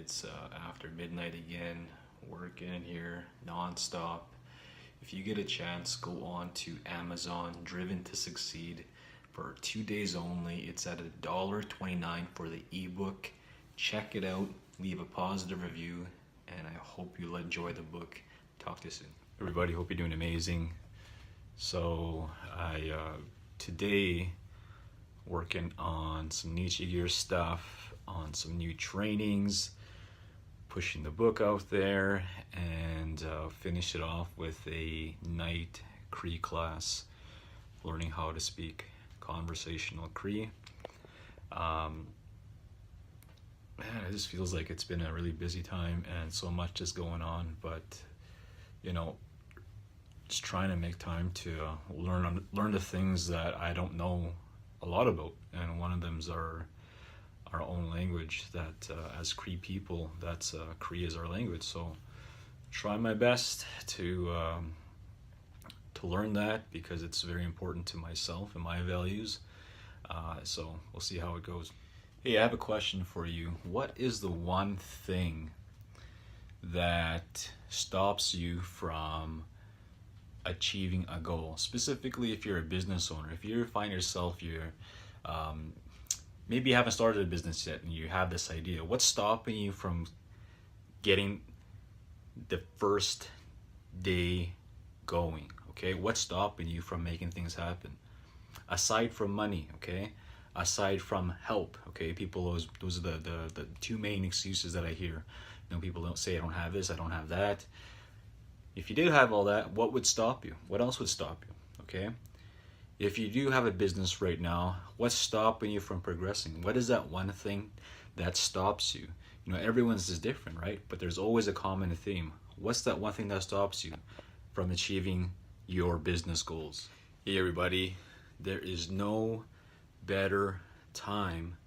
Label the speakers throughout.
Speaker 1: It's after midnight again, working here non-stop. If you get a chance, go on to Amazon, Driven to Succeed, for 2 days only. It's at $1.29 for the ebook. Check it out, leave a positive review, and I hope you'll enjoy the book. Talk to you soon. Everybody, hope you're doing amazing. So I today working on some Niche Gear stuff, on some new trainings, pushing the book out there, and finish it off with a night Cree class, learning how to speak conversational Cree. Man, it just feels like it's been a really busy time and so much is going on, but you know, just trying to make time to learn the things that I don't know a lot about, and one of them's our own language. That as Cree people, that's Cree is our language. So try my best to learn that, because it's very important to myself and my values. So we'll see how it goes. Hey, I have a question for you. What is the one thing that stops you from achieving a goal? Specifically, if you're a business owner, if you find yourself, maybe you haven't started a business yet and you have this idea, what's stopping you from getting the first day going? Okay, what's stopping you from making things happen? Aside from money, okay? Aside from help, okay? People, those are the two main excuses that I hear. You know, people don't say, I don't have this, I don't have that. If you did have all that, what would stop you? What else would stop you? Okay? If you do have a business right now, what's stopping you from progressing? What is that one thing that stops you? You know, everyone's is different, right? But there's always a common theme. What's that one thing that stops you from achieving your business goals? Hey everybody, there is no better time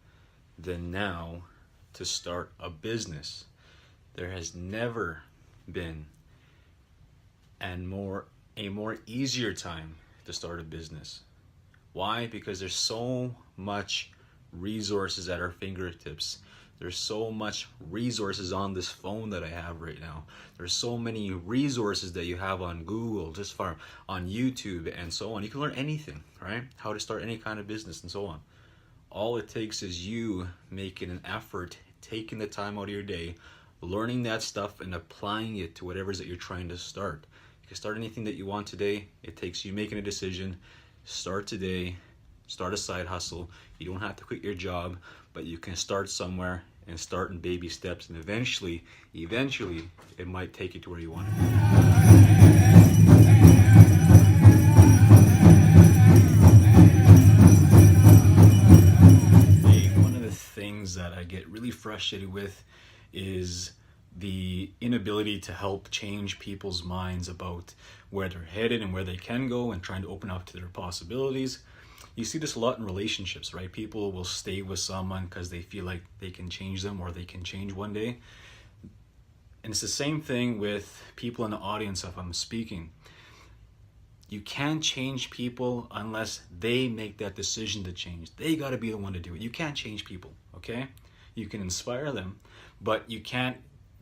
Speaker 1: than now to start a business. There has never been a more easier time to start a business. Why? Because there's so much resources at our fingertips. There's so much resources on this phone that I have right now. There's so many resources that you have on Google, on YouTube and so on. You can learn anything, right? How to start any kind of business and so on. All it takes is you making an effort, taking the time out of your day, learning that stuff and applying it to whatever it is that you're trying to start. You can start anything that you want today. It takes you making a decision. Start today. Start a side hustle. You don't have to quit your job, but you can start somewhere and start in baby steps, and eventually it might take you to where you want to be. One of the things that I get really frustrated with is the inability to help change people's minds about where they're headed and where they can go, and trying to open up to their possibilities. You see this a lot in relationships, right? People will stay with someone because they feel like they can change them, or they can change one day. And it's the same thing with people in the audience if I'm speaking. You can't change people unless they make that decision to change. They got to be the one to do it. You can't change people, okay? You can inspire them, but you can't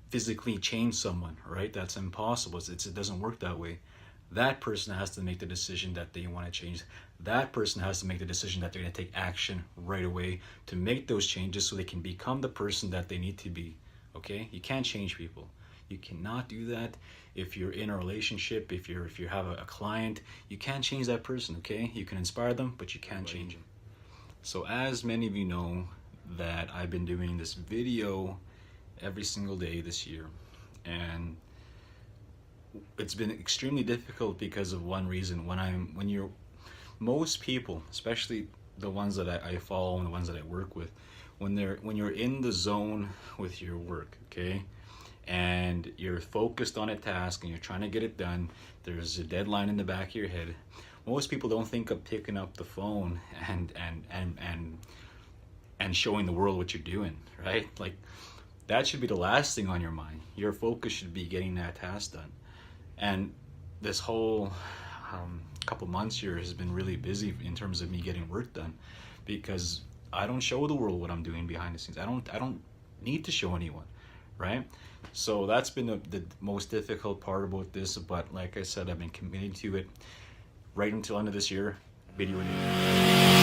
Speaker 1: physically change someone, right? That's impossible. It doesn't work that way. That person has to make the decision that they want to change. That person has to make the decision that they're going to take action right away to make those changes so they can become the person that they need to be, okay? You can't change people. You cannot do that. If you're in a relationship, if you have a client, you can't change that person, okay? You can inspire them, but you can't change them. So as many of you know, that I've been doing this video every single day this year, and it's been extremely difficult because of one reason. Most people, especially the ones that I follow and the ones that I work with, when you're in the zone with your work, okay, and you're focused on a task and you're trying to get it done, there's a deadline in the back of your head. Most people don't think of picking up the phone and showing the world what you're doing, right? Like, that should be the last thing on your mind. Your focus should be getting that task done. And this whole couple months here has been really busy in terms of me getting work done, because I don't show the world what I'm doing behind the scenes. I don't need to show anyone, right? So that's been the most difficult part about this, but like I said, I've been committing to it right until end of this year. Video release.